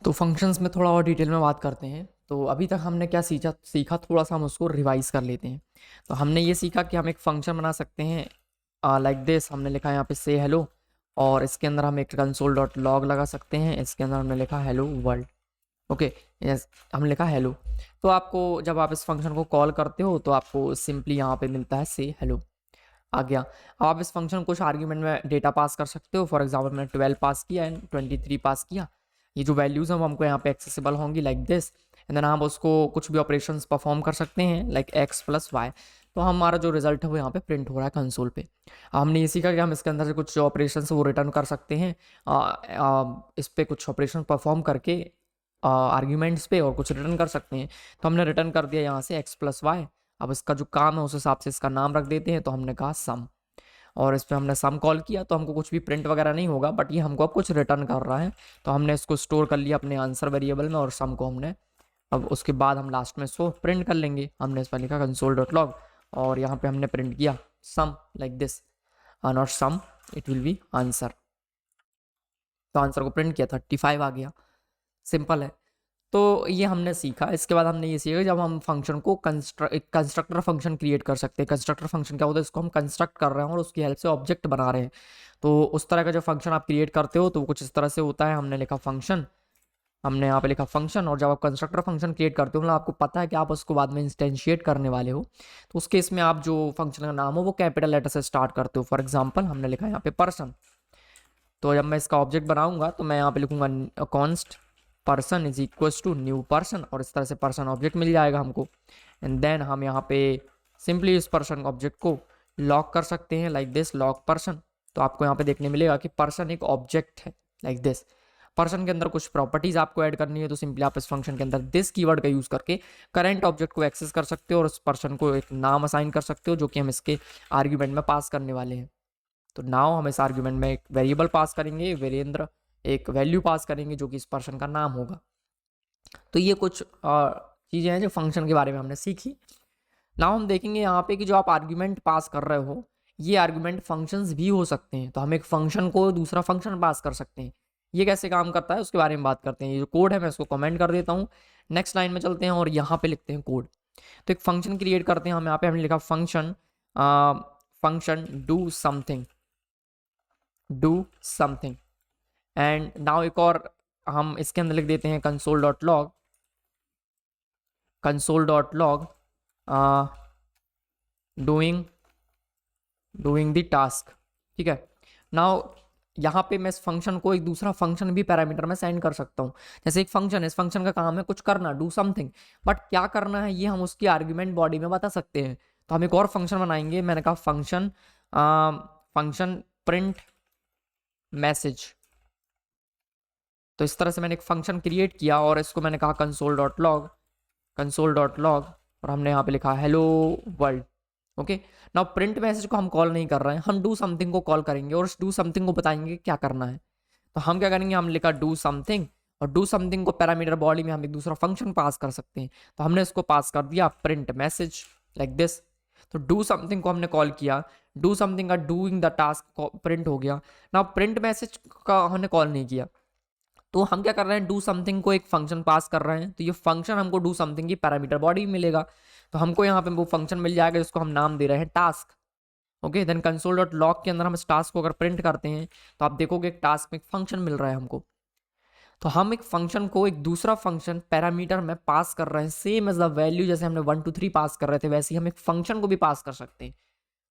तो फंक्शंस में थोड़ा और डिटेल में बात करते हैं। तो अभी तक हमने क्या सीखा सीखा थोड़ा सा हम उसको रिवाइज कर लेते हैं। तो हमने ये सीखा कि हम एक फंक्शन बना सकते हैं लाइक दिस। हमने लिखा यहाँ पे से हेलो, और इसके अंदर हम एक कंसोल डॉट लॉग लगा सकते हैं। इसके अंदर हमने लिखा हेलो वर्ल्ड। ओके, यस, हमने लिखा हेलो। तो आपको जब आप इस फंक्शन को कॉल करते हो तो आपको सिंपली यहाँ पे मिलता है से हेलो, आ गया। अब आप इस फंक्शन कुछ आर्ग्यूमेंट में डेटा पास कर सकते हो। फॉर एग्जाम्पल मैंने 12 पास किया एंड 23 पास किया। ये जो वैल्यूज़ हैं वो हमको यहाँ पे एक्सेसिबल होंगी लाइक दिस। एंड देन हम उसको कुछ भी ऑपरेशंस परफॉर्म कर सकते हैं लाइक एक्स प्लस वाई। तो हमारा जो रिजल्ट है वो यहाँ पे प्रिंट हो रहा है कंसोल पे। हमने ये सीखा कि हम इसके अंदर से कुछ ऑपरेशन वो रिटर्न कर सकते हैं। इस पे कुछ ऑपरेशन परफॉर्म करके आर्ग्यूमेंट्स पे और कुछ रिटर्न कर सकते हैं। तो हमने रिटर्न कर दिया यहाँ से एक्स प्लस वाई। अब इसका जो काम है उस हिसाब से इसका नाम रख देते हैं। तो हमने कहा सम, और इस पर हमने सम कॉल किया तो हमको कुछ भी प्रिंट वगैरह नहीं होगा, बट ये हमको अब कुछ रिटर्न कर रहा है। तो हमने इसको स्टोर कर लिया अपने आंसर वेरिएबल में, और सम को हमने अब उसके बाद हम लास्ट में इसको प्रिंट कर लेंगे। हमने इस पर लिखा कंसोल डॉट लॉग, और यहाँ पे हमने प्रिंट किया sum like this, not sum, it will be answer. तो आंसर को प्रिंट किया, 35 आ गया। सिंपल है। तो ये हमने सीखा। इसके बाद हमने ये सीखा जब हम फंक्शन को कंस्ट्रक्टर फंक्शन क्रिएट कर सकते हैं। कंस्ट्रक्टर फंक्शन क्या होता है, इसको हम कंस्ट्रक्ट कर रहे हैं और उसकी हेल्प से ऑब्जेक्ट बना रहे हैं। तो उस तरह का जो फंक्शन आप क्रिएट करते हो तो वो कुछ इस तरह से होता है। हमने लिखा फंक्शन, हमने यहाँ पे लिखा फंक्शन, और जब आप कंस्ट्रक्टर फंक्शन क्रिएट करते हो मतलब आपको पता है कि आप उसको बाद में इंस्टेंशिएट करने वाले हो, तो उस केस में आप जो फंक्शन का नाम हो वो कैपिटल लेटर से स्टार्ट करते हो। फॉर एग्जाम्पल हमने लिखा यहाँ पे पर्सन। तो जब मैं इसका ऑब्जेक्ट बनाऊंगा तो मैं यहाँ पे लिखूंगा const person is equals to new person, और इस तरह से पर्सन ऑब्जेक्ट मिल जाएगा हमको। एंड देन हम यहाँ पे सिंपली इस पर्सन ऑब्जेक्ट को लॉक कर सकते हैं लाइक दिस, लॉक पर्सन। तो आपको यहाँ पे देखने मिलेगा कि पर्सन एक ऑब्जेक्ट है लाइक दिस। पर्सन के अंदर कुछ प्रॉपर्टीज आपको ऐड करनी है, तो सिंपली आप इस फंक्शन के अंदर दिस कीवर्ड का यूज करके करंट ऑब्जेक्ट को एक्सेस कर सकते हो और उस पर्सन को एक नाम असाइन कर सकते हो जो कि हम इसके आर्ग्यूमेंट में पास करने वाले हैं। तो नाउ हम इस आर्ग्यूमेंट में एक वेरिएबल पास करेंगे, वीरेंद्र, एक वैल्यू पास करेंगे जो कि इस पर्सन का नाम होगा। तो ये कुछ चीज़ें हैं जो फंक्शन के बारे में हमने सीखी। नाउ हम देखेंगे यहाँ पे कि जो आप आर्ग्यूमेंट पास कर रहे हो ये आर्ग्यूमेंट फंक्शंस भी हो सकते हैं। तो हम एक फंक्शन को दूसरा फंक्शन पास कर सकते हैं। ये कैसे काम करता है उसके बारे में बात करते हैं। ये जो कोड है मैं इसको कमेंट कर देता हूँ। नेक्स्ट लाइन में चलते हैं और यहाँ पे लिखते हैं कोड। तो एक फंक्शन क्रिएट करते हैं हम। यहाँ पे हमने लिखा function, function do something, do something. And now एक और हम इसके अंदर लिख देते हैं console dot log, console dot log doing, doing the task. ठीक है। नाउ यहाँ पे मैं इस फंक्शन को एक दूसरा फंक्शन भी पैरामीटर में सेंड कर सकता हूँ। जैसे एक फंक्शन है, इस फंक्शन का काम है कुछ करना, डू समथिंग, बट क्या करना है ये हम उसकी आर्ग्यूमेंट बॉडी में बता सकते हैं। तो हम एक और फंक्शन बनाएंगे। मैंने कहा फंक्शन, फंक्शन प्रिंट मैसेज। तो इस तरह से मैंने एक फंक्शन क्रिएट किया और इसको मैंने कहा console dot log, console dot log, और हमने यहाँ पे लिखा hello world. Okay. Now print message को हम कॉल नहीं कर रहे हैं, हम डू समथिंग को कॉल करेंगे और उस डू समथिंग को बताएंगे क्या करना है। तो हम क्या करेंगे, हम लिखा डू समथिंग, और डू समथिंग को पैरामीटर बॉडी में हम एक दूसरा फंक्शन पास कर सकते हैं। तो हमने इसको पास कर दिया प्रिंट मैसेज लाइक दिस। तो डू समथिंग को हमने कॉल किया, डू समथिंग का डूइंग द टास्क प्रिंट हो गया। नाउ प्रिंट मैसेज का हमने कॉल नहीं किया, तो हम क्या कर रहे हैं, डू समथिंग को एक फंक्शन पास कर रहे हैं। तो ये फंक्शन हमको डू समथिंग की पैरामीटर बॉडी मिलेगा। तो हमको यहाँ पे वो फंक्शन मिल जाएगा जिसको हम नाम दे रहे हैं task. Okay. Then console dot log के अंदर हम इस टास्क को अगर प्रिंट करते हैं तो आप देखोगे एक टास्क में एक फंक्शन मिल रहा है हमको। तो हम एक फंक्शन को एक दूसरा फंक्शन पैरामीटर में पास कर रहे हैं, सेम एज द वैल्यू। जैसे हमने 1 2 3 पास कर रहे थे वैसे ही हम एक फंक्शन को भी पास कर सकते हैं।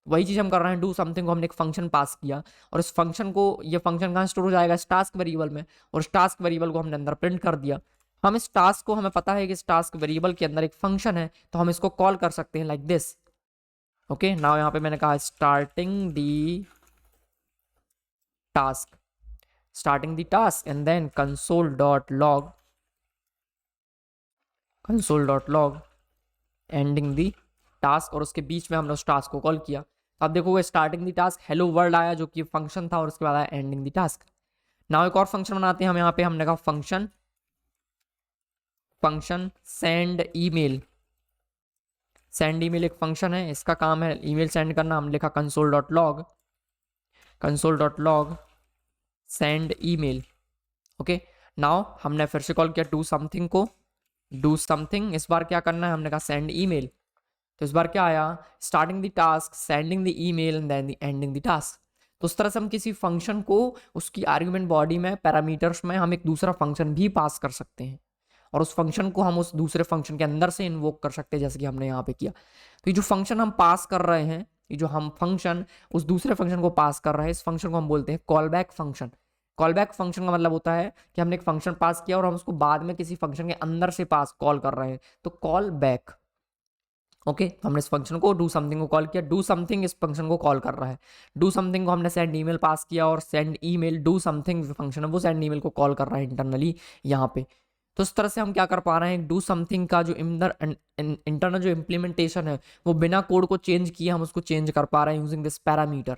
वही चीज़ हम कर रहे हैं, डू समथिंग को हमने एक फंक्शन पास किया और इस फंक्शन को, ये फंक्शन कहाँ स्टोर हो जाएगा, इस टास्क वेरिएबल में, और इस टास्क वेरिएबल को हमने अंदर प्रिंट कर दिया। हम इस टास्क को, हमें पता है कि इस टास्क वेरिएबल के अंदर एक फंक्शन है, तो हम इसको कॉल कर सकते हैं लाइक दिस। ओके। नाउ यहाँ पे मैंने कहा starting the task, starting the task, and then console dot log, console dot log ending the task, और उसके बीच में हमने उस टास्क को कॉल किया। आप देखोगे starting the task hello world आया जो कि फंक्शन था, और उसके बाद आया एंडिंग दी टास्क। नाउ एक और फंक्शन बनाते हैं हम। यहाँ पे हमने कहा function, function send email, send email एक फंक्शन है, इसका काम है ईमेल सेंड करना। हम लिखा console dot log, console dot log send email. Okay. Now हमने फिर से कॉल किया डू समथिंग को, डू समथिंग, इस बार क्या करना है, हमने कहा सेंड ईमेल। तो इस बार क्या आया, starting the task, sending the email and then ending the task. तो उस तरह से हम किसी फंक्शन को उसकी आर्गुमेंट बॉडी में पैरामीटर्स में हम एक दूसरा फंक्शन भी पास कर सकते हैं, और उस फंक्शन को हम उस दूसरे फंक्शन के अंदर से इन्वोक कर सकते हैं, जैसे कि हमने यहाँ पे किया। तो ये जो फंक्शन हम पास कर रहे हैं, ये जो हम फंक्शन उस दूसरे फंक्शन को पास कर रहे हैं, इस फंक्शन को हम बोलते हैं call back function. Call back function का मतलब होता है कि हमने एक फंक्शन पास किया और हम उसको बाद में किसी फंक्शन के अंदर से पास कॉल कर रहे हैं, तो कॉल बैक। ओके, हमने इस फंक्शन को डू समथिंग को कॉल किया, डू समथिंग इस फंक्शन को कॉल कर रहा है, डू समथिंग को हमने सेंड ईमेल पास किया और send email, do something function है वो सेंड ईमेल को कॉल कर रहा है इंटरनली यहाँ पे। तो इस तरह से हम क्या कर पा रहे हैं, डू समथिंग का जो इंटरनल जो इम्प्लीमेंटेशन है वो बिना कोड को चेंज किए हम उसको चेंज कर पा रहे हैं यूजिंग दिस पैरामीटर।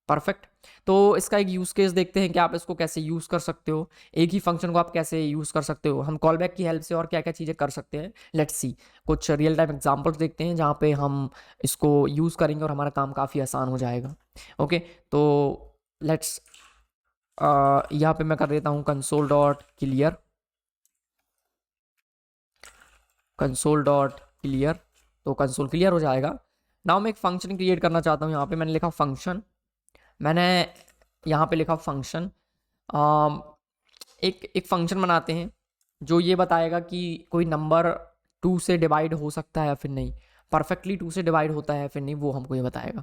परफेक्ट। तो इसका एक यूज केस देखते हैं कि आप इसको कैसे यूज कर सकते हो, एक ही फंक्शन को आप कैसे यूज कर सकते हो, हम कॉल बैक की हेल्प से और क्या क्या चीजें कर सकते हैं। लेट्स सी, कुछ रियल टाइम एग्जांपल्स देखते हैं जहाँ पे हम इसको यूज करेंगे और हमारा काम काफी आसान हो जाएगा। ओके, तो लेट्स यहाँ पे मैं कर देता हूँ console dot clear, console dot clear, तो कंसोल क्लियर हो जाएगा। नाउ मैं एक फंक्शन क्रिएट करना चाहता हूँ, यहाँ पे मैंने लिखा फंक्शन, मैंने यहाँ पे लिखा फंक्शन। एक फंक्शन बनाते हैं जो ये बताएगा कि कोई नंबर 2 से डिवाइड हो सकता है या फिर नहीं, परफेक्टली 2 से डिवाइड होता है या फिर नहीं, वो हमको ये बताएगा।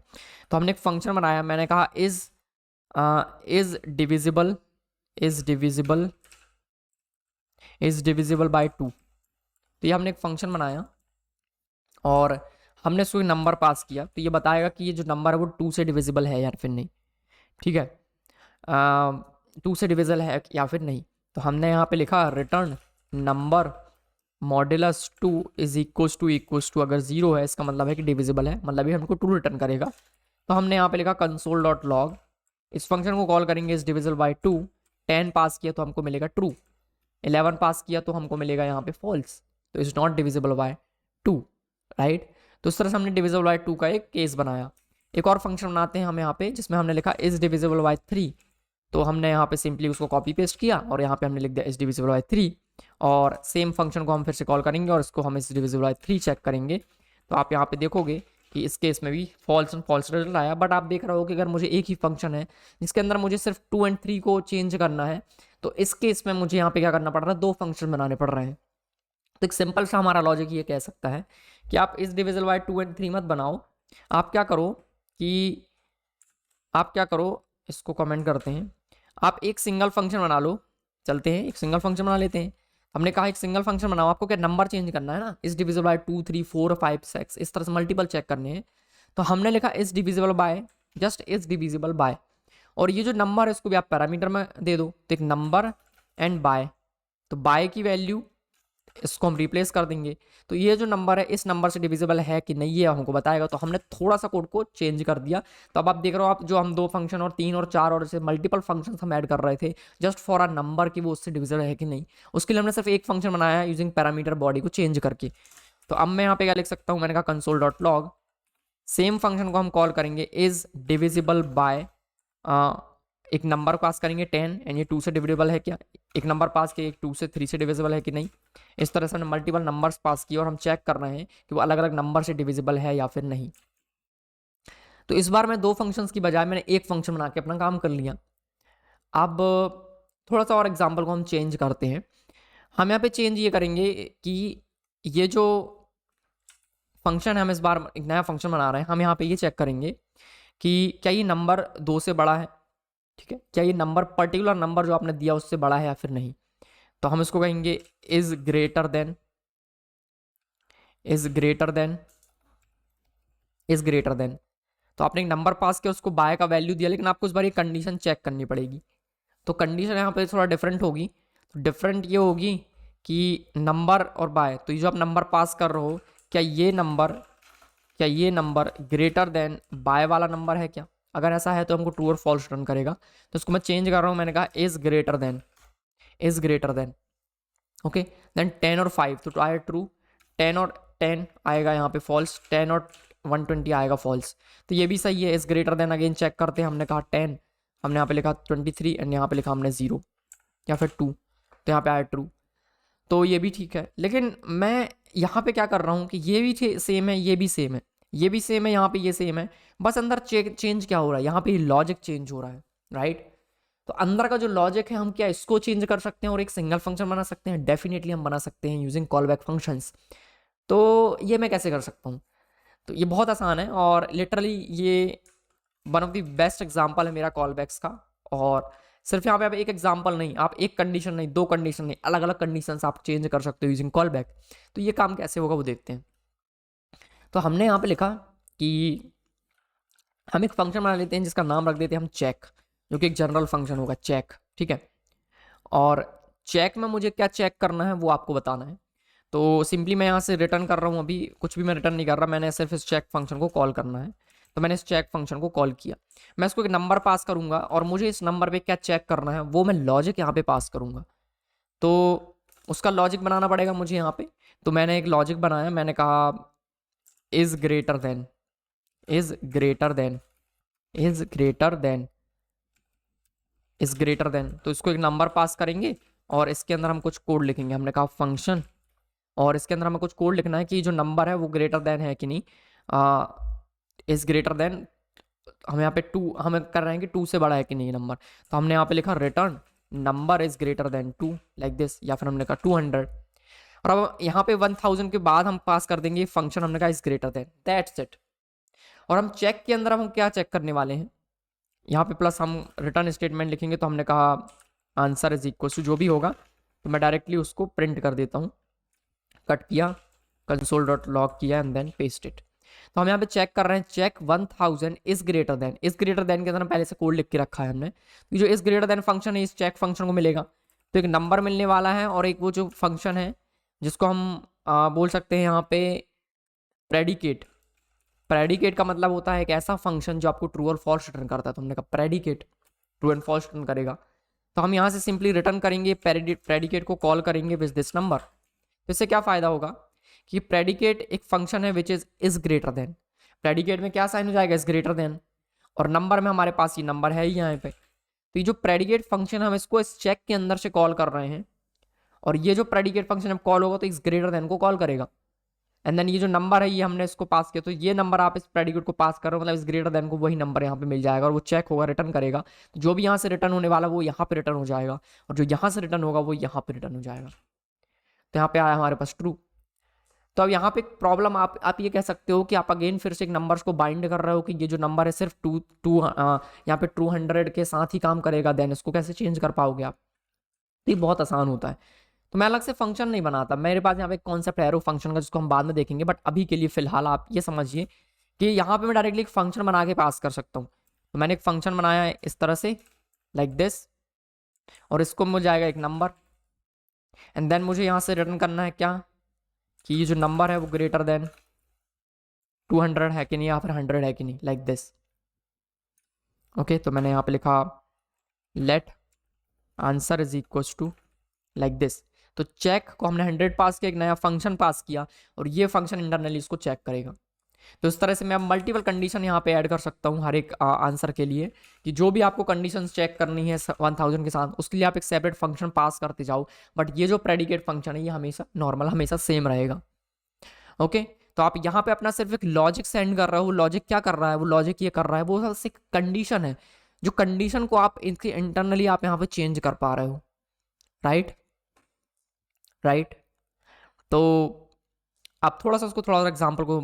तो हमने एक फंक्शन बनाया, मैंने कहा is divisible, is divisible, is divisible by 2। तो ये हमने एक फंक्शन बनाया और हमने उसको नंबर पास किया, तो ये बताएगा कि ये जो नंबर है वो 2 से डिविजिबल है या फिर नहीं। ठीक है, 2 से डिविजिबल है या फिर नहीं। तो हमने यहाँ पे लिखा return number modulus 2 is equals to, अगर 0 है इसका मतलब है कि डिविजिबल है, मतलब ये हमको 2 रिटर्न करेगा। तो हमने यहाँ पे लिखा कंसोल डॉट लॉग, इस फंक्शन को कॉल करेंगे इज डिविजिबल बाय 2, 10 पास किया तो हमको मिलेगा ट्रू, 11 पास किया तो हमको मिलेगा यहाँ पे फॉल्स, तो is not divisible by 2, right. तो इस तरह से हमने डिविजिबल बाय 2 का एक केस बनाया। एक और फंक्शन बनाते हैं हम यहाँ पे जिसमें हमने लिखा इज डिविजिबल बाय 3, तो हमने यहाँ पे सिंपली उसको कॉपी पेस्ट किया और यहाँ पे हमने लिख दिया इज डिविजिबल बाय 3, और सेम फंक्शन को हम फिर से कॉल करेंगे और इसको हम इज डिविजिबल बाय 3 चेक करेंगे। तो आप यहाँ पे देखोगे कि इस केस में भी फॉल्स एंड फॉल्स रिजल्ट आया, बट आप देख रहे हो कि अगर मुझे एक ही फंक्शन है जिसके अंदर मुझे सिर्फ 2 एंड 3 को चेंज करना है, तो इस केस में मुझे यहाँ पे क्या करना पड़ रहा है, 2 फंक्शन बनाने पड़ रहे हैं। तो एक सिंपल सा हमारा लॉजिक ये कह सकता है कि आप इस डिविजिबल बाय 2 एंड 3 मत बनाओ, आप क्या करो, इसको कमेंट करते हैं, आप एक सिंगल फंक्शन बना लो। चलते हैं एक सिंगल फंक्शन बना लेते हैं। हमने कहा एक सिंगल फंक्शन बनाओ, आपको क्या नंबर चेंज करना है ना, इस डिविजिबल बाय 2 3 4 5 6 इस तरह से मल्टीपल चेक करने हैं। तो हमने लिखा इस divisible by, just is divisible bye, और ये जो नंबर है इसको भी आप पैरामीटर में दे दो, तो एक नंबर एंड बाय, तो बाय की वैल्यू इसको हम रिप्लेस कर देंगे, तो ये जो नंबर है इस नंबर से डिविजिबल है कि नहीं ये हमको बताएगा। तो हमने थोड़ा सा कोड को चेंज कर दिया। तो अब आप देख रहे हो, आप जो हम 2 फंक्शन और 3 और 4 और ऐसे मल्टीपल फंक्शन हम ऐड कर रहे थे जस्ट फॉर अ नंबर कि वो उससे डिविजिबल है कि नहीं, उसके लिए हमने सिर्फ एक फंक्शन बनाया है यूजिंग पैरामीटर बॉडी को चेंज करके। तो अब मैं यहाँ पे क्या लिख सकता हूँ, मैंने कहा console dot log, same function को हम कॉल करेंगे इज डिविजिबल बाय, एक नंबर पास करेंगे 10 एंड ये 2 से डिविजिबल है क्या, एक नंबर पास किया, एक 2 से 3 से डिविजिबल है कि नहीं। इस तरह से हमने मल्टीपल नंबर्स पास किए और हम चेक कर रहे हैं कि वो अलग अलग नंबर से डिविजिबल है या फिर नहीं। तो इस बार मैं 2 फंक्शंस की बजाय मैंने एक फंक्शन बना के अपना काम कर लिया। अब थोड़ा सा और एग्जाम्पल को हम चेंज करते हैं। हम यहाँ पे चेंज ये करेंगे कि ये जो फंक्शन है, हम इस बार एक नया फंक्शन बना रहे हैं, हम यहाँ पे ये चेक करेंगे कि क्या ये नंबर 2 से बड़ा है, ठीक है, क्या ये नंबर पर्टिकुलर नंबर जो आपने दिया उससे बड़ा है या फिर नहीं। तो हम इसको कहेंगे is greater than, is greater than, is greater then. तो आपने एक नंबर पास किया, उसको बाय का वैल्यू दिया, लेकिन आपको इस बार ये कंडीशन चेक करनी पड़ेगी। तो कंडीशन यहाँ पे थोड़ा डिफरेंट होगी। तो डिफरेंट ये होगी कि नंबर और बाय, तो ये जो आप नंबर पास कर रहे हो, क्या ये नंबर ग्रेटर देन बाय वाला नंबर है क्या। अगर ऐसा है तो हमको ट्रू और फॉल्स रिटर्न करेगा। तो इसको मैं चेंज कर रहा हूँ, मैंने कहा is greater than, is greater than, okay. Then 10 और 5 तो आया ट्रू, 10 और 10 आएगा यहाँ पे फॉल्स, 10 और 120 आएगा फॉल्स। तो ये भी सही है, is greater than again check करते हैं, हमने कहा 10, हमने यहाँ पे लिखा 23 एंड यहाँ पे लिखा हमने 0। या फिर 2, तो यहाँ पे आया ट्रू, तो ये भी ठीक है। लेकिन मैं यहाँ पे क्या कर रहा हूँ कि ये भी सेम है, ये भी सेम है, ये भी सेम है, यहाँ पे ये सेम है, बस अंदर चेंज क्या हो रहा है, यहाँ पे लॉजिक चेंज हो रहा है, राइट। तो अंदर का जो लॉजिक है हम क्या इसको चेंज कर सकते हैं और एक सिंगल फंक्शन बना सकते हैं? डेफिनेटली हम बना सकते हैं यूजिंग कॉल बैक फंक्शंस। तो ये मैं कैसे कर सकता हूँ? तो ये बहुत आसान है और लिटरली ये one of the best example है मेरा कॉल बैक्स का। और सिर्फ यहाँ पे आप एक एग्जाम्पल नहीं, आप एक कंडीशन नहीं, 2 कंडीशन नहीं, अलग अलग कंडीशंस आप चेंज कर सकते हो यूजिंग कॉल बैक। तो ये काम कैसे होगा वो देखते हैं। तो हमने यहाँ पे लिखा कि हम एक फंक्शन बना लेते हैं जिसका नाम रख देते हैं हम चेक, जो कि एक जनरल फंक्शन होगा चेक, ठीक है। और चेक में मुझे क्या चेक करना है वो आपको बताना है। तो सिंपली मैं यहाँ से रिटर्न कर रहा हूँ, अभी कुछ भी मैं रिटर्न नहीं कर रहा, मैंने सिर्फ इस चेक फंक्शन को कॉल करना है। तो मैंने इस चेक फंक्शन को कॉल किया, मैं इसको एक नंबर पास करूंगा और मुझे इस नंबर पे क्या चेक करना है वो मैं लॉजिक यहाँ पे पास करूंगा। तो उसका लॉजिक बनाना पड़ेगा मुझे यहाँ पे। तो मैंने एक लॉजिक बनाया, मैंने कहा is greater than, is greater than, is greater than, is greater then. तो इसको एक नंबर पास करेंगे और इसके अंदर हम कुछ कोड लिखेंगे। हमने कहा फंक्शन, और इसके अंदर हमें कुछ कोड लिखना है कि जो नंबर है वो ग्रेटर देन है कि नहीं, इज ग्रेटर देन, हम यहाँ पे 2 हमें कर रहे हैं कि 2 से बड़ा है कि नहीं नंबर। तो हमने यहाँ पे लिखा return number is greater then 2 like this, या फिर हमने कहा 200। और अब यहाँ पे 1000 के बाद हम पास कर देंगे फंक्शन, हमने कहा is greater then, that's it. और हम चेक के अंदर हम क्या चेक करने वाले हैं, यहाँ पे प्लस हम रिटर्न स्टेटमेंट लिखेंगे। तो हमने कहा आंसर इज इक्वल टू जो भी होगा, तो मैं डायरेक्टली उसको प्रिंट कर देता हूँ। कट किया, कंसोल डॉट लॉग किया एंड देन पेस्ट इट। तो हम यहाँ पे चेक कर रहे हैं check 1000 is greater than, is greater than के अंदर हम पहले से कोड लिख के रखा है हमने। तो जो इज ग्रेटर देन फंक्शन है इस चेक फंक्शन को मिलेगा, तो एक नंबर मिलने वाला है और एक वो जो फंक्शन है जिसको हम बोल सकते हैं यहाँ पे प्रेडिकेट। प्रेडिकेट का मतलब होता है एक ऐसा फंक्शन जो आपको ट्रू और फॉल्स रिटर्न करता है। तो हमने कहा predicate true and false return करेगा। तो हम यहाँ से सिंपली रिटर्न करेंगे, प्रेडिकेट को कॉल करेंगे विद दिस नंबर। तो इससे क्या फायदा होगा कि प्रेडिकेट एक फंक्शन है which is greater then, predicate में क्या साइन हो जाएगा इज ग्रेटर देन, और नंबर में हमारे पास ये नंबर है ही यहाँ पे। तो ये जो प्रेडिकेट फंक्शन हम इसको इस चेक के अंदर से कॉल कर रहे हैं, और ये जो प्रेडिकेट फंक्शन अब कॉल होगा तो इज ग्रेटर देन को कॉल करेगा। एंड देन ये जो नंबर है ये हमने इसको पास किया, तो ये नंबर आप इस प्रेडिकेट को पास कर रहे हो, मतलब इस ग्रेटर देन को वही नंबर यहाँ पे मिल जाएगा और वो चेक होगा, रिटर्न करेगा। तो जो भी यहाँ से रिटर्न होने वाला वो यहाँ पे रिटर्न हो जाएगा, और जो यहाँ से रिटर्न होगा वो यहाँ पे रिटर्न हो जाएगा। तो यहाँ पे आया हमारे पास ट्रू। तो अब यहाँ पे एक प्रॉब्लम आप ये कह सकते हो कि आप अगेन फिर से एक नंबर्स को बाइंड कर रहे हो कि ये जो नंबर है सिर्फ यहाँ पे 200 के साथ ही काम करेगा, देन इसको कैसे चेंज कर पाओगे आप? तो ये बहुत आसान होता है। तो मैं अलग से फंक्शन नहीं बनाता, मेरे पास यहाँ पे कॉन्सेप्ट है एरो फंक्शन का जिसको हम बाद में देखेंगे, बट अभी के लिए फिलहाल आप ये समझिए कि यहाँ पे मैं डायरेक्टली एक फंक्शन बना के पास कर सकता हूँ। तो मैंने एक फंक्शन बनाया है इस तरह से लाइक दिस, और इसको मिल जाएगा एक नंबर, एंड देन मुझे यहाँ से रिटर्न करना है क्या कि ये जो नंबर है वो ग्रेटर देन 200 है कि नहीं या फिर 100 है कि नहीं, लाइक दिस। ओके, तो मैंने यहाँ पे लिखा let answer is equal to like this. तो चेक को हमने 100 पास किया, एक नया फंक्शन पास किया, और ये फंक्शन इंटरनली इसको चेक करेगा। तो इस तरह से मैं मल्टीपल कंडीशन यहाँ पे ऐड कर सकता हूँ हर एक आंसर के लिए, कि जो भी आपको कंडीशंस चेक करनी है 1000 के साथ उसके लिए आप एक सेपरेट फंक्शन पास करते जाओ, बट ये जो प्रेडिकेट फंक्शन है ये हमेशा नॉर्मल, हमेशा सेम रहेगा। ओके, तो आप यहाँ पे अपना सिर्फ एक लॉजिक सेंड कर रहे हो, वो लॉजिक क्या कर रहा है, वो लॉजिक ये कर रहा है वो बस एक कंडीशन है, जो कंडीशन को आप इनके इंटरनली आप यहाँ पे चेंज कर पा रहे हो, राइट राइट। तो आप थोड़ा सा उसको थोड़ा सा एग्जाम्पल को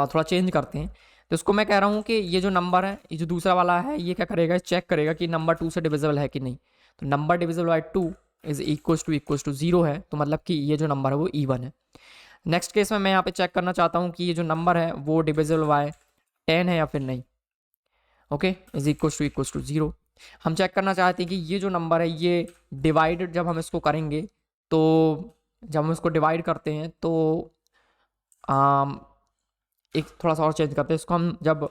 थोड़ा चेंज करते हैं। तो इसको मैं कह रहा हूँ कि ये जो नंबर है, ये जो दूसरा वाला है, ये क्या करेगा, चेक करेगा कि नंबर 2 से डिविजिबल है कि नहीं। तो number divisible by 2 is equal to 0 है, तो मतलब कि ये जो नंबर है वो इवन है। नेक्स्ट केस में मैं यहाँ पे चेक करना चाहता हूँ कि ये जो नंबर है वो डिविजिबल बाय 10 है या फिर नहीं। Okay, is equal to 0। हम चेक करना चाहते हैं कि ये जो नंबर है ये डिवाइडेड जब हम इसको करेंगे, तो जब हम इसको डिवाइड करते हैं तो एक थोड़ा सा और चेंज करते हैं इसको, हम जब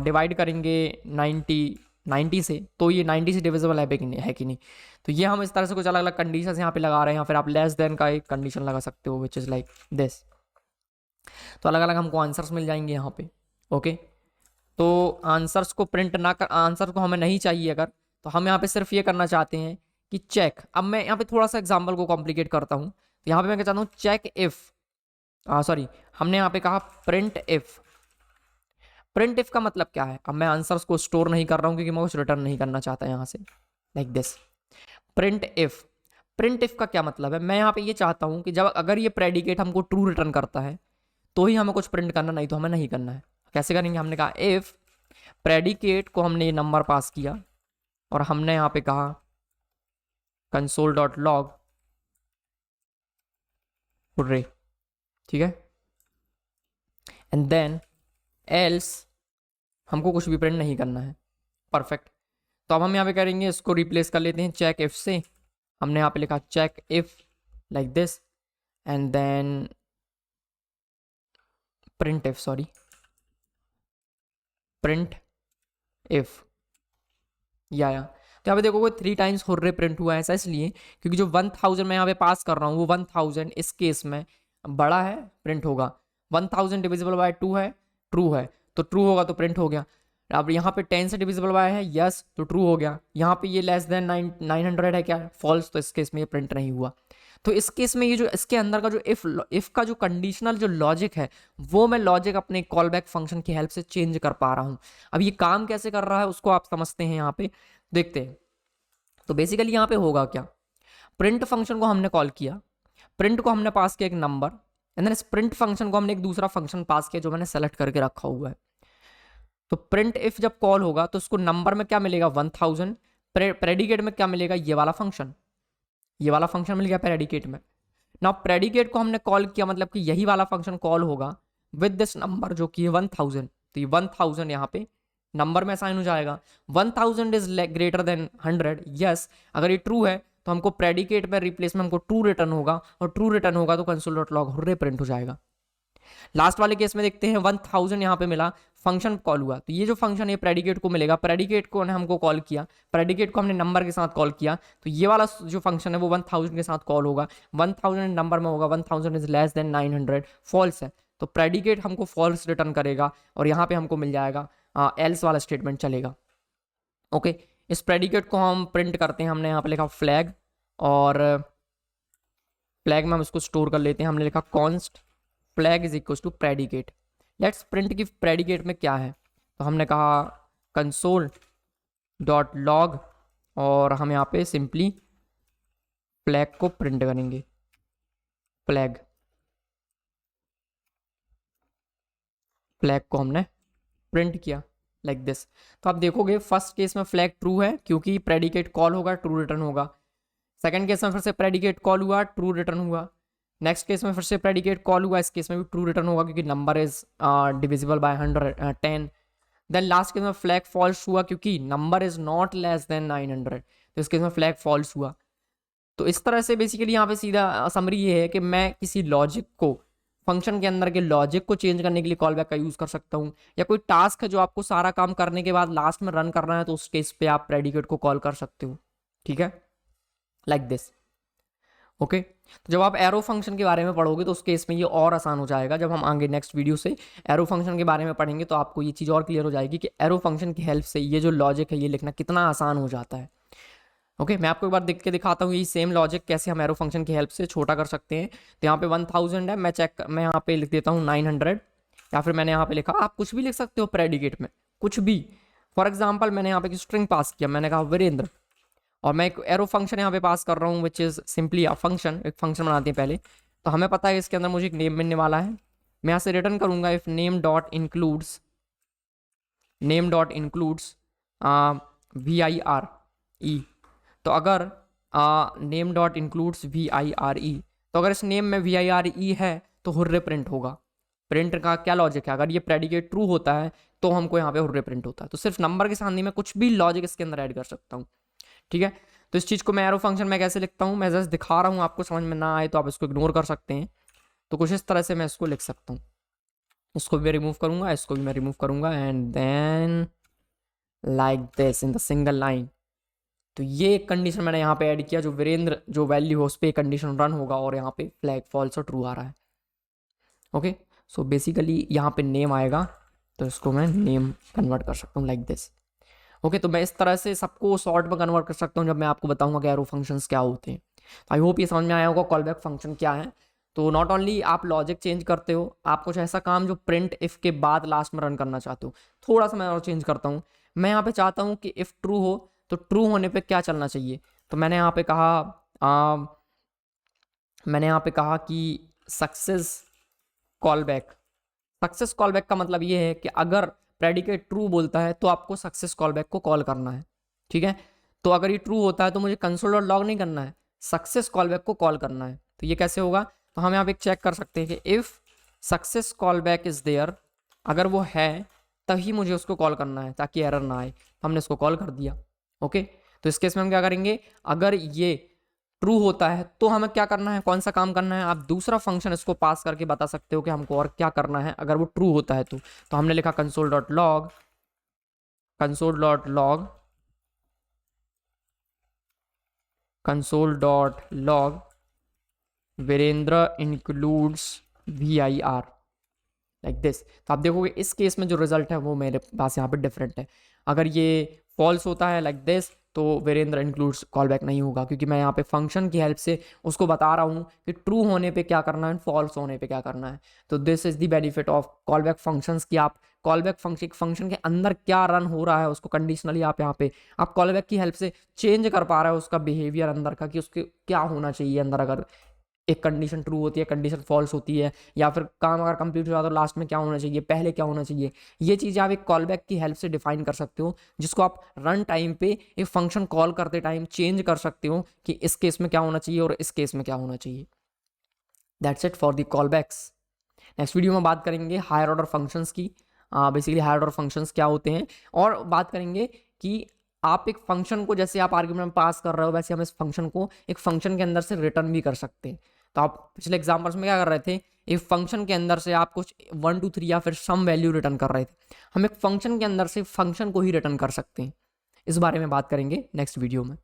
डिवाइड करेंगे 90 से, तो ये 90 से डिविजिबल है कि नहीं। तो ये हम इस तरह से कुछ अलग अलग कंडीशन यहाँ पे लगा रहे हैं, या फिर आप लेस देन का एक कंडीशन लगा सकते हो विच इज़ लाइक दिस। तो अलग अलग हमको आंसर्स मिल जाएंगे यहाँ पे। ओके, तो आंसर्स को प्रिंट ना कर, आंसर को हमें नहीं चाहिए अगर, तो हम यहाँ पे सिर्फ ये करना चाहते हैं कि चेक, अब मैं यहाँ पे थोड़ा सा एग्जाम्पल को कॉम्प्लिकेट करता हूँ, तो यहाँ पे मैं क्या चाहता हूँ, चेक इफ, सॉरी हमने यहाँ पे कहा प्रिंट इफ। प्रिंट इफ का मतलब क्या है, अब मैं आंसर्स को स्टोर नहीं कर रहा हूँ क्योंकि मैं कुछ रिटर्न नहीं करना चाहता यहाँ से, like this print if. Print if का क्या मतलब है, मैं यहाँ पे ये चाहता हूँ कि जब अगर ये प्रेडिकेट हमको ट्रू रिटर्न करता है तो ही हमें कुछ प्रिंट करना, नहीं तो हमें नहीं करना है। कैसे करेंगे, हमने कहा इफ प्रेडिकेट को हमने ये नंबर पास किया और हमने यहाँ पे कहा console.log array, ठीक है, एंड देन एल्स हमको कुछ भी प्रिंट नहीं करना है। परफेक्ट। तो अब हम यहाँ पे करेंगे, इसको रिप्लेस कर लेते हैं चेक इफ से। हमने यहाँ पे लिखा check if like this and then print if, sorry print if या तो यहाँ पे देखोगे 3 टाइम्स हुर्रे प्रिंट हुआ है। ऐसा इसलिए क्योंकि जो 1000 मैं यहाँ पे पास कर रहा हूँ वो 1000 इस केस में बड़ा है, प्रिंट होगा। 1000 डिविजिबल बाय 2 है, ट्रू है, तो ट्रू होगा तो प्रिंट हो गया। अब यहाँ पे 10 से डिविजिबल बाय है, यस, तो ट्रू हो गया। यहाँ पे ये लेस देन 900 है क्या, फॉल्स, तो इस केस में ये प्रिंट नहीं हुआ। तो इस केस में ये जो इसके अंदर का जो इफ का जो कंडीशनल जो लॉजिक है वो मैं लॉजिक अपने कॉल बैक फंक्शन की हेल्प से चेंज कर पा रहा हूँ। अब ये काम कैसे कर रहा है उसको आप समझते हैं, यहाँ पे देखते हैं। तो बेसिकली यहाँ पे होगा क्या, प्रिंट फंक्शन को हमने कॉल किया, प्रिंट को हमने पास किया एक नंबर, एंड देन इस प्रिंट फंक्शन को हमने एक दूसरा फंक्शन पास किया जो मैंने सेलेक्ट करके रखा हुआ है। तो प्रिंट इफ जब कॉल होगा तो उसको नंबर में क्या मिलेगा, 1000, प्रेडिकेट में क्या मिलेगा, ये वाला फंक्शन, ये वाला फंक्शन मिल गया प्रेडिकेट में। नाउ प्रेडिकेट को हमने कॉल किया, मतलब कि यही वाला फंक्शन कॉल होगा विद दिस नंबर जो कि है 1000, तो ये 1000 यहाँ पे नंबर में असाइन हो जाएगा। 1000 इज ग्रेटर देन 100, यस, अगर ये ट्रू है तो हमको प्रेडिकेट में रिप्लेस में हमको ट्रू रिटर्न होगा, और ट्रू रिटर्न होगा तो console.log हुर्रे प्रिंट हो जाएगा। लास्ट वाले केस में देखते हैं 1000 यहाँ पे मिला, फंक्शन कॉल हुआ, तो ये जो फंक्शन है प्रेडिकेट को मिलेगा, प्रेडिकेट को हमको कॉल किया, प्रेडिकेट को हमने नंबर के साथ कॉल किया, तो ये वाला जो फंक्शन है वो 1000 के साथ कॉल होगा, 1000 नंबर में होगा, 1000 इज लेस देन 900, फॉल्स है, तो प्रेडिकेट हमको फॉल्स रिटर्न करेगा और यहाँ पे हमको मिल जाएगा एल्स वाला स्टेटमेंट चलेगा। ओके, इस प्रेडिकेट को हम प्रिंट करते हैं, हमने यहाँ पे लिखा फ्लैग, और फ्लैग में हम इसको स्टोर कर लेते हैं, हमने लिखा const flag is equal to predicate. Let's print की प्रेडिकेट में क्या है, तो हमने कहा console.log, और हम यहाँ पे सिंपली फ्लैग को प्रिंट करेंगे, फ्लैग को हमने प्रिंट किया लाइक दिस। तो आप देखोगे फर्स्ट केस में फ्लैग ट्रू है क्योंकि प्रेडिकेट कॉल होगा, ट्रू रिटर्न होगा। सेकंड केस में फिर से प्रेडिकेट कॉल हुआ, ट्रू रिटर्न हुआ। नेक्स्ट केस में फिर से प्रेडिकेट कॉल हुआ, इस केस में भी ट्रू रिटर्न होगा क्योंकि number is divisible by 110। Then last case में फ्लैग फॉल्स हुआ क्योंकि number is not less than 900, तो इस केस में फ्लैग फॉल्स हुआ। तो इस तरह से बेसिकली यहाँ पे सीधा समरी ये है कि मैं किसी लॉजिक को, फंक्शन के अंदर के लॉजिक को चेंज करने के लिए कॉल बैक का यूज कर सकता हूँ, या कोई टास्क है जो आपको सारा काम करने के बाद लास्ट में रन करना है तो उस केस पे आप प्रेडिकेट को कॉल कर सकते हो, ठीक है, लाइक दिस। ओके, तो जब आप एरो फंक्शन के बारे में पढ़ोगे तो उस केस में ये और आसान हो जाएगा। जब हम आगे नेक्स्ट वीडियो से एरो फंक्शन के बारे में पढ़ेंगे तो आपको ये चीज़ और क्लियर हो जाएगी कि एरो फंक्शन की हेल्प से ये जो लॉजिक है ये लिखना कितना आसान हो जाता है। ओके, मैं आपको एक बार देख के दिखाता हूँ ये सेम लॉजिक कैसे हम एरो फंक्शन की हेल्प से छोटा कर सकते हैं। तो यहाँ पे 1000 है, मैं यहाँ पे लिख देता हूँ 900, या फिर मैंने यहाँ पे लिखा, आप कुछ भी लिख सकते हो प्रेडिकेट में, कुछ भी। फॉर एग्जाम्पल मैंने यहाँ पे स्ट्रिंग पास किया, मैंने कहा वीरेंद्र, और मैं एक एरो फंक्शन यहाँ पे पास कर रहा हूँ which is simply a function. एक फंक्शन बनाते हैं पहले, तो हमें पता है इसके अंदर मुझे एक नेम मिलने वाला है। मैं यहाँ से रिटर्न करूँगा if name dot includes VIRE, तो अगर नेम डॉट इंक्लूड्स VIRE, तो अगर इस नेम में VIRE है तो हुर्रे प्रिंट होगा। प्रिंट का क्या लॉजिक है, अगर ये प्रेडिकेट ट्रू होता है तो हमको यहाँ पे हुर्रे प्रिंट होता है। तो सिर्फ नंबर के साथ नहीं, मैं कुछ भी लॉजिक इसके अंदर ऐड कर सकता हूँ, ठीक है। तो इस चीज़ को मैं एरो फंक्शन में कैसे लिखता हूँ मैं जस्ट दिखा रहा हूँ, आपको समझ में ना आए तो आप इसको इग्नोर कर सकते हैं। तो कुछ इस तरह से मैं इसको लिख सकता हूँ, इसको भी रिमूव करूँगा, इसको भी मैं रिमूव करूँगा, and then like this in the single line. तो ये एक कंडीशन मैंने यहाँ पे ऐड किया, जो वीरेंद्र जो वैल्यू हो उस पर कंडीशन रन होगा और यहाँ पे फ्लैग फॉल्स और ट्रू आ रहा है। ओके, सो बेसिकली यहाँ पे नेम आएगा तो इसको मैं नेम कन्वर्ट कर सकता हूँ लाइक दिस। ओके, तो मैं इस तरह से सबको शॉर्ट में कन्वर्ट कर सकता हूँ जब मैं आपको बताऊंगा कि एरो फंक्शंस क्या होते हैं। आई होप ये समझ में आया होगा कॉल बैक फंक्शन क्या है। तो नॉट ओनली आप लॉजिक चेंज करते हो, आप कुछ ऐसा काम जो प्रिंट इफ के बाद लास्ट में रन करना चाहते हो, थोड़ा सा मैं और चेंज करता हूँ। मैं यहाँ पे चाहता हूँ कि इफ ट्रू हो तो ट्रू होने पे क्या चलना चाहिए। तो मैंने यहाँ पे कहा कि success call back. Success call back का मतलब ये है कि अगर प्रेडिकेट ट्रू बोलता है तो आपको सक्सेस कॉल बैक को कॉल करना है, ठीक है। तो अगर ये ट्रू होता है तो मुझे कंसोल डॉट लॉग नहीं करना है, सक्सेस कॉल बैक को कॉल करना है। तो ये कैसे होगा, तो हम यहाँ पे चेक कर सकते हैं कि if success callback is there, अगर वो है तभी मुझे उसको कॉल करना है ताकि एरर ना आए। हमने उसको कॉल कर दिया। ओके, तो इस केस में हम क्या करेंगे, अगर ये ट्रू होता है तो हमें क्या करना है, कौन सा काम करना है, आप दूसरा फंक्शन इसको पास करके बता सकते हो कि हमको और क्या करना है अगर वो ट्रू होता है तो हमने लिखा console dot log, console dot log, console dot log Virendra includes VIR like this. तो आप देखोगे इस केस में जो रिजल्ट है वो मेरे पास यहाँ पे डिफरेंट है। अगर ये फॉल्स होता है लाइक दिस तो वीरेंद्र इंक्लूड्स कॉल बैक नहीं होगा, क्योंकि मैं यहाँ पे फंक्शन की हेल्प से उसको बता रहा हूँ कि ट्रू होने पे क्या करना है, फॉल्स होने पे क्या करना है। तो this is the benefit of call back functions कि आप कॉल बैक फंक्शन के अंदर क्या रन हो रहा है उसको कंडीशनली आप यहाँ पे आप कॉल बैक की हेल्प से चेंज कर पा रहे हो उसका बिहेवियर अंदर का, कि उसके क्या होना चाहिए अंदर। अगर एक कंडीशन ट्रू होती है, कंडीशन फॉल्स होती है, या फिर काम अगर कंप्लीट हो जाता है तो लास्ट में क्या होना चाहिए, पहले क्या होना चाहिए, ये चीज़ें आप एक कॉल बैक की हेल्प से डिफाइन कर सकते हो, जिसको आप रन टाइम पे एक फंक्शन कॉल करते टाइम चेंज कर सकते हो कि इस केस में क्या होना चाहिए और इस केस में क्या होना चाहिए। That's it for the call backs. Next video में बात करेंगे हायर ऑर्डर फंक्शंस की, बेसिकली हायर ऑर्डर फंक्शंस क्या होते हैं, और बात करेंगे कि आप एक फंक्शन को जैसे आप आर्ग्यूमेंट में पास कर रहे हो वैसे हम इस फंक्शन को एक फंक्शन के अंदर से रिटर्न भी कर सकते हैं। तो आप पिछले एग्जाम्पल्स में क्या कर रहे थे, एक फंक्शन के अंदर से आप कुछ 1 2 3 या फिर सम वैल्यू रिटर्न कर रहे थे, हम एक फंक्शन के अंदर से फंक्शन को ही रिटर्न कर सकते हैं। इस बारे में बात करेंगे नेक्स्ट वीडियो में।